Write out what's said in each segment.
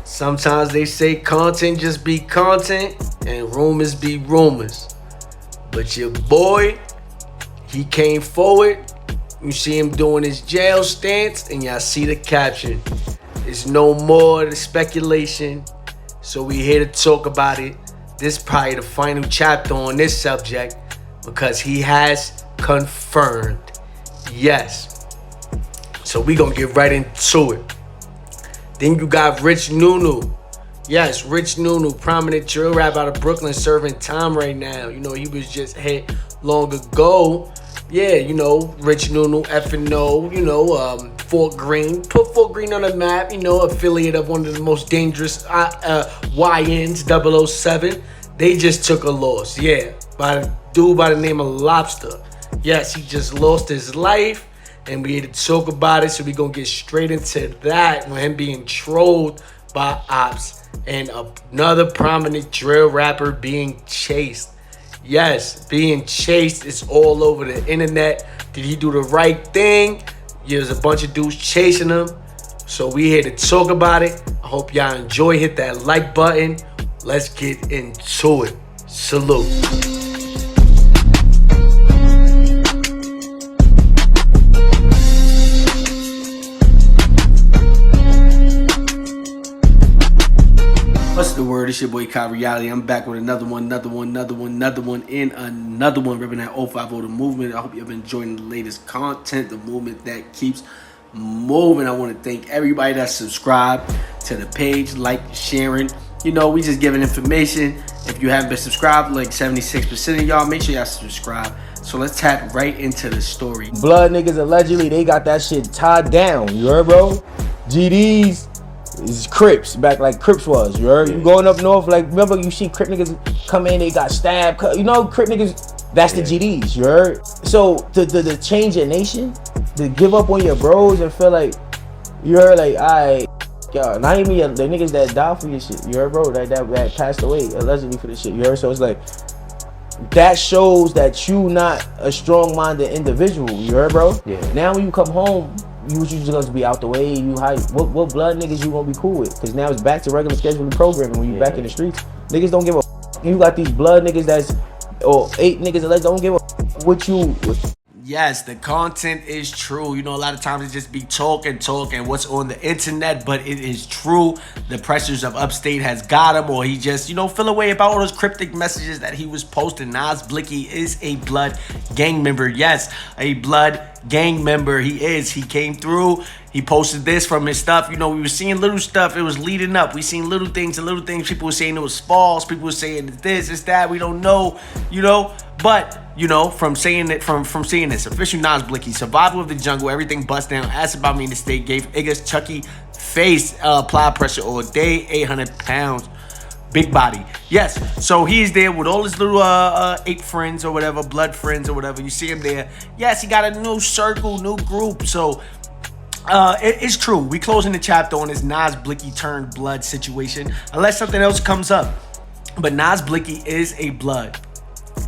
Sometimes they say content just be content and rumors be rumors. But your boy, he came forward. You see him doing his jail stance and y'all see the caption. It's no more the speculation. So we here to talk about it. This is probably the final chapter on this subject because he has confirmed. Yes. So we gonna get right into it. Then you got Rich NUNU. Yes, Rich NUNU, prominent drill rap out of Brooklyn, serving time right now. You know, he was just hit long ago. Yeah, you know, Rich NUNU, F&O, you know, Fort Greene. Put Fort Greene on the map, you know, affiliate of one of the most dangerous YNs, 007. They just took a loss, yeah, by a dude by the name of Lobster. Yes, he just lost his life. And we had to talk about it, so we're going to get straight into that with him being trolled by ops and another prominent drill rapper being chased. Yes, being chased is all over the internet. Did he do the right thing? There's a bunch of dudes chasing him. So we here to talk about it. I hope y'all enjoy. Hit that like button. Let's get into it. Salute. What's the word? It's your boy Kha.Reality. I'm back with another one, and another one, ripping that 050 the movement. I hope you've been enjoying the latest content, the movement that keeps moving. I want to thank everybody that subscribed to the page, like, sharing. You know, we just giving information. If you haven't been subscribed, like 76% of y'all, make sure y'all subscribe. So let's tap right into the story. Blood niggas allegedly, they got that shit tied down. You heard, bro? GDs. It's Crips, back like Crips was, you heard? You going up north, like, remember you see Crip niggas come in, they got stabbed, you know, Crip niggas, that's the GDs, you heard? So, to change your nation, to give up on your bros and feel like, you heard, like, alright, yo, not even the niggas that died for your shit, you heard, bro, that passed away, allegedly for this shit, you heard? So it's like, that shows that you not a strong-minded individual, you heard, bro? Yeah. Now when you come home, you just gonna be out the way. You what blood niggas you gonna be cool with? Cause now it's back to regular scheduling programming when you back in the streets. Niggas don't give a. You got these blood niggas or 8 niggas that don't give a what you. Yes, the content is true. You know, a lot of times it just be talk and what's on the internet, but it is true. The pressures of upstate has got him, or he just, you know, feel away about all those cryptic messages that he was posting. Nas Blixky is a blood gang member. Yes, a blood gang member. He is. He came through. He posted this from his stuff. You know, we were seeing little stuff. It was leading up. We seen little things. People were saying it was false. People were saying this, it's that. We don't know, you know. But, you know, from seeing this, official Nas Blixky, survival of the jungle, everything bust down, asked about me in the state, gave Iggas Chucky face, apply pressure all day, 800 pounds, big body. Yes, so he's there with all his little 8 friends or whatever, blood friends or whatever. You see him there. Yes, he got a new circle, new group. So it's true. We closing the chapter on this Nas Blixky turned blood situation, unless something else comes up. But Nas Blixky is a blood.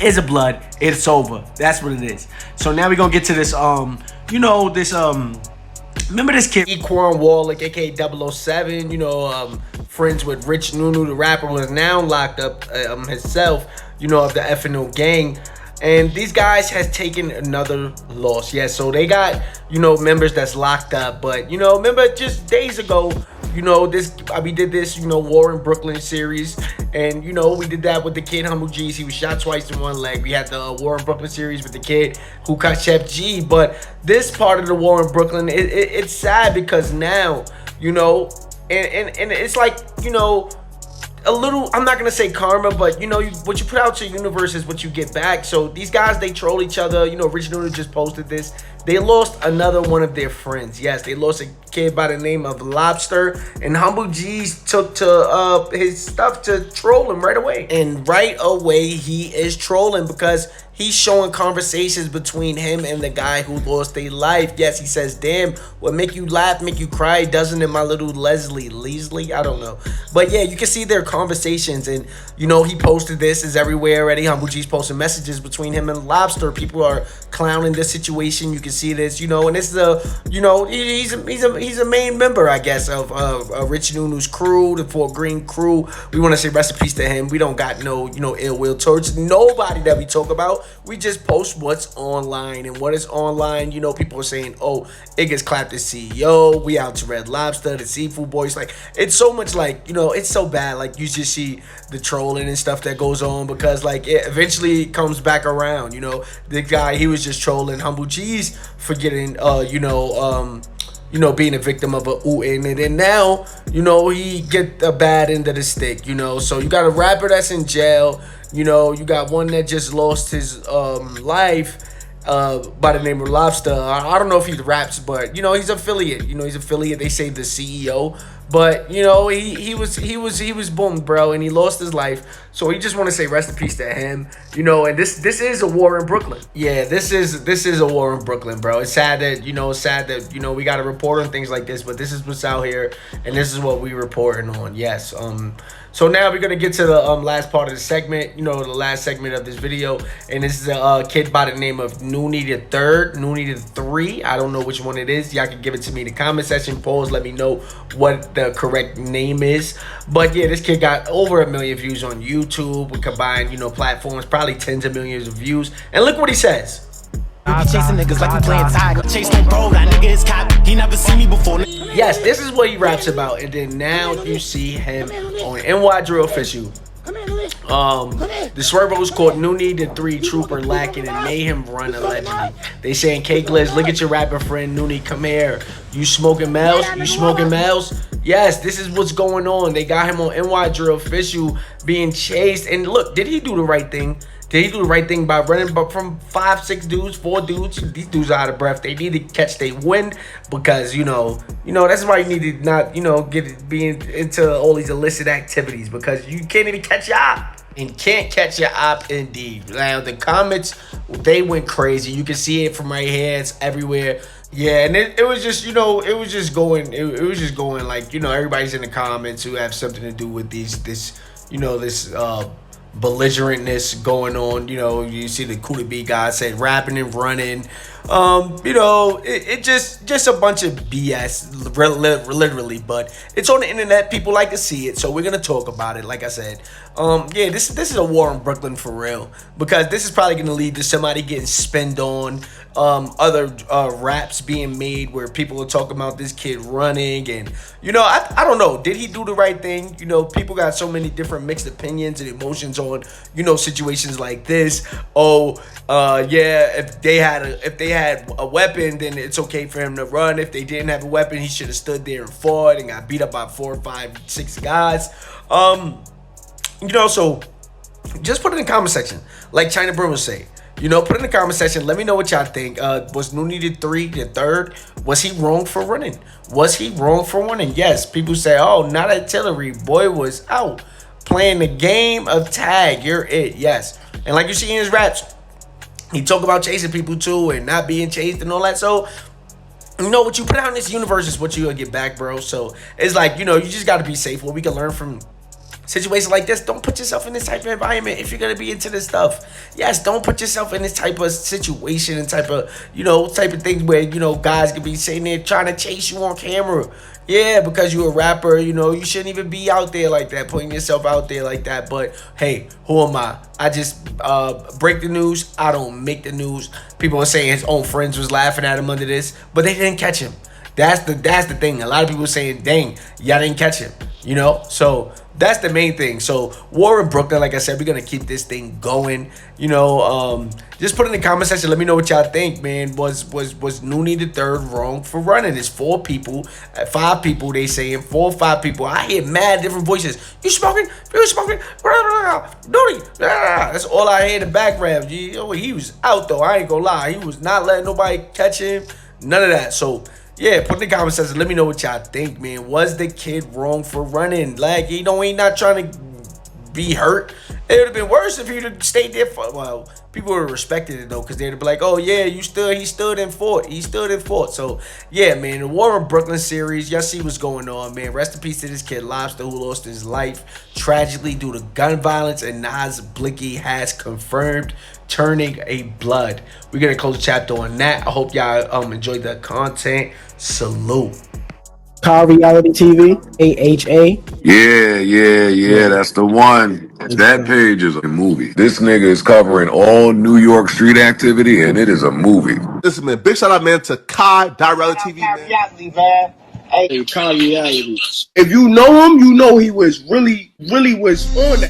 It's over. That's what it is. So now we're gonna get to this you know, this remember this kid Equan Wallach, aka 007, you know, friends with Rich NUNU, the rapper, was now locked up himself, you know, of the F&O gang. And these guys has taken another loss. Yeah, so they got, you know, members that's locked up. But, you know, remember just days ago, you know, we did this, you know, War in Brooklyn series. And, you know, we did that with the kid, Humble G's. He was shot twice in one leg. We had the War in Brooklyn series with the kid who cut Chef G. But this part of the War in Brooklyn, it's sad because now, you know, and it's like, you know, a little, I'm not gonna say karma, but you know, what you put out to the universe is what you get back. So these guys, they troll each other. You know, Rich NUNU just posted this. They lost another one of their friends. Yes, they lost a kid by the name of Lobster, and Humble G's took to his stuff to troll him right away. And right away, he is trolling because he's showing conversations between him and the guy who lost their life. Yes, he says, damn, what make you laugh, make you cry, doesn't it, my little Leslie? I don't know. But yeah, you can see their conversations. And, you know, he posted this. Is everywhere already. Humble G's posting messages between him and Lobster. People are clowning this situation. You can can see this, you know, and this is a, you know, he's a main member, I guess, of Rich NUNU's crew, the Fort Greene crew. We want to say rest in peace to him. We don't got no, you know, ill will towards nobody that we talk about. We just post what's online, and what is online, you know, people are saying, oh, it gets clapped as CEO. We out to Red Lobster, the Seafood Boys. Like, it's so much, like, you know, it's so bad. Like, you just see the trolling and stuff that goes on, because like it eventually comes back around. You know, the guy, he was just trolling Humble G's for getting being a victim of a ootin', and then now, you know, he get a bad end of the stick, you know. So you got a rapper that's in jail, you know, you got one that just lost his life by the name of Lobster. I don't know if he raps, but you know, he's affiliate. You know, he's affiliate. They say the CEO, but you know, he was boomed, bro, and he lost his life. So we just want to say rest in peace to him. You know, and this is a war in Brooklyn. Yeah, this is a war in Brooklyn, bro. It's sad that we got to report on things like this, but this is what's out here, and this is what we reporting on. Yes. So now we're gonna get to the last part of the segment, you know, the last segment of this video, and this is a kid by the name of NUNNIE the Third, NUNNIE the 3. I don't know which one it is. Y'all can give it to me in the comment section. Polls, let me know what the correct name is. But yeah, this kid got over 1 million views on YouTube. We combined, you know, platforms, probably tens of millions of views. And look what he says. Chasing niggas like we playing tag. Chase my bro, that nigga is cap. He never seen me before. Yes, this is what he raps about, and then now you see him on NY Drill Official. The swervo was called NUNNIE the 3 Trooper lacking and made him run allegedly. They saying, GLIZZ, look at your rapper friend NUNNIE, come here. You smoking males? You smoking males? Yes, this is what's going on. They got him on NY Drill Official being chased. And look, did he do the right thing? Did he do the right thing by running from 5, 6 dudes, 4 dudes? These dudes are out of breath. They need to catch their wind, because you know that's why you need to not, you know, be into all these illicit activities, because you can't even catch your op. And can't catch your op indeed. Now the comments, they went crazy. You can see it from right here. It's everywhere. Yeah, and it was just, you know, it was just going like, you know, everybody's in the comments who have something to do with this belligerentness going on. You know, you see the Kha.realityTV guy said rapping and running. You know, it just a bunch of BS, literally, but it's on the internet. People like to see it, so we're gonna talk about it. Like I said, yeah, this is a war in Brooklyn for real, because this is probably gonna lead to somebody getting spinned on, other raps being made where people are talking about this kid running, and you know, I don't know, did he do the right thing? You know, people got so many different mixed opinions and emotions on, you know, situations like this. Yeah, if they had a weapon, then it's okay for him to run. If they didn't have a weapon, he should have stood there and fought and got beat up by 4, 5, 6 guys. You know, so just put it in the comment section, like China Brim would say. You know, put it in the comment section. Let me know what y'all think. Was NUNNIE the 3, the 3rd? Was he wrong for running? Was he wrong for running? Yes. People say, oh, not artillery. Boy was out playing the game of tag. You're it. Yes. And like you see in his raps, he talk about chasing people too and not being chased and all that. So, you know, what you put out in this universe is what you'll get back, bro. So it's like, you know, you just got to be safe. What we can learn from situations like this, don't put yourself in this type of environment if you're gonna be into this stuff. Yes, don't put yourself in this type of situation and type of things where, you know, guys could be sitting there trying to chase you on camera. Yeah, because you're a rapper, you know, you shouldn't even be out there like that, putting yourself out there like that. But hey, who am I? I just break the news. I don't make the news. People are saying his own friends was laughing at him under this, but they didn't catch him. That's the thing. A lot of people saying, dang, y'all didn't catch him, you know? So that's the main thing. So war in Brooklyn, like I said, we're going to keep this thing going. You know, just put in the comment section. Let me know what y'all think, man. Was NUNNIE the 3rd wrong for running? It's 4 people, 5 people, they saying 4 or 5 people. I hear mad different voices. You smoking? You smoking? NUNNIE. That's all I hear in the background. He was out, though. I ain't going to lie. He was not letting nobody catch him. None of that. So yeah, put in the comment section. Let me know what y'all think, man. Was the kid wrong for running? Like, you know, he not trying to be hurt. It would have been worse if he'd have stayed there for, well, people would have respected it though, because they'd be like, oh yeah, he stood and fought. So yeah, man, the War in Brooklyn series, y'all see what's going on, man. Rest in peace to this kid Lobster, who lost his life tragically due to gun violence, and Nas Blixky has confirmed turning a blood. We're gonna close the chapter on that. I hope y'all enjoyed the content. Salute. Kha.realityTV, AHA. Yeah, that's the one. That page is a movie. This nigga is covering all New York street activity, and it is a movie. Listen, man, big shout out, man, to Kha.realityTV, man. Hey, Kha.reality. If you know him, you know he was really was on that.